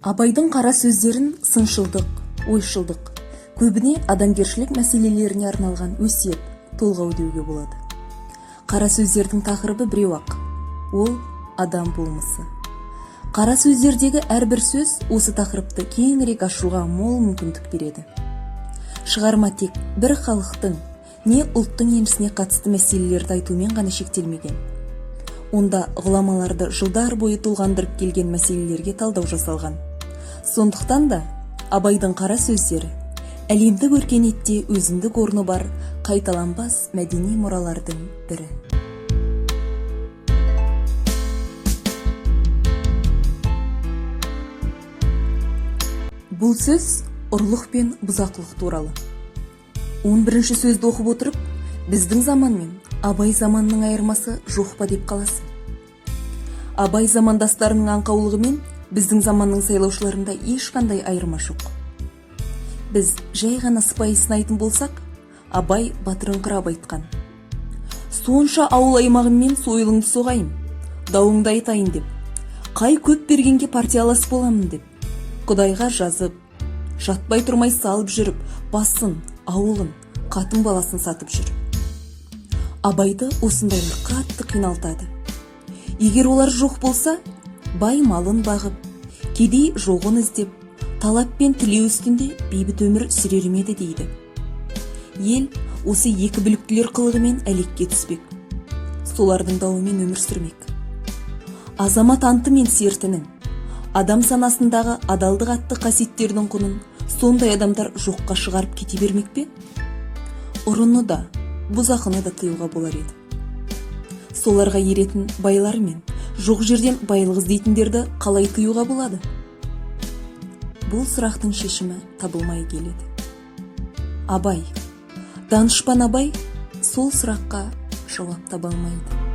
Абайдың қара сөздерін сыншылдық, ойшылдық, көбіне адамгершілік мәселелеріне арналған өсиет, толғау деуге болады. Қара сөздердің тақырыбы біреу-ақ, ол адам болмысы. Қара сөздердегі әрбір сөз осы тақырыпты кеңірек ашуға мол мүмкіндік береді. Шығарма тек бір халықтың не ұлттың еншісіне қатысты мәселелерді айтумен ғана шектелмеген. Онда ғұламаларды жылдар бойы толғандырып келген мәселелерге талдау жасалған. Сондықтан да Абайдың қара сөздері әлемдік өркениетте өзіндік орны бар қайталанбас мәдени мұралардың бірі. Бұл сөз ұрлық пен бұзақылық туралы. 11-ші сөзді оқып отырып, біздің заман мен Абай заманының айырмасы жоқ па деп қаласың. Абай замандастарының аңқаулығымен біздің заманның сайлаушыларында ешқандай айырма жоқ. Біз жай ғана сыпайы сынайтын болсақ, Абай батырыңқырап айтқан: сонша ауыл аймағыммен сойылыңды соғайын, дауыңды айтайын деп, қай көп бергенге партиялас боламын деп, Құдайға жазып, жатпай тұрмай салып жүріп, басын, ауылын, қатын баласын сатып жүр. Абайды осындайлар қатты қиналтады. Егер олар жоқ болса, бай малын бағып, кедей жоғын іздеп, талап пен тілеу үстінде бейбіт өмір сүрер ме еді дейді. Ел осы екі бүліктілер қылығымен әлекке түспек. Солардың дауымен өмір сүрмек. Азамат анты мен сертінің, адам санасындағы адалдық атты қасиеттердің құнын сондай адамдар жоққа шығарып кете бермек пе? Ұрыны да, бұзақыны да тыюға болар еді. Соларға еретін байлар мен жоқ жерден байлық іздейтіндерді қалай тыюға болады? Бұл сұрақтың шешімі табылмай келеді. Абай, данышпан Абай сол сұраққа жауап таба алмайды.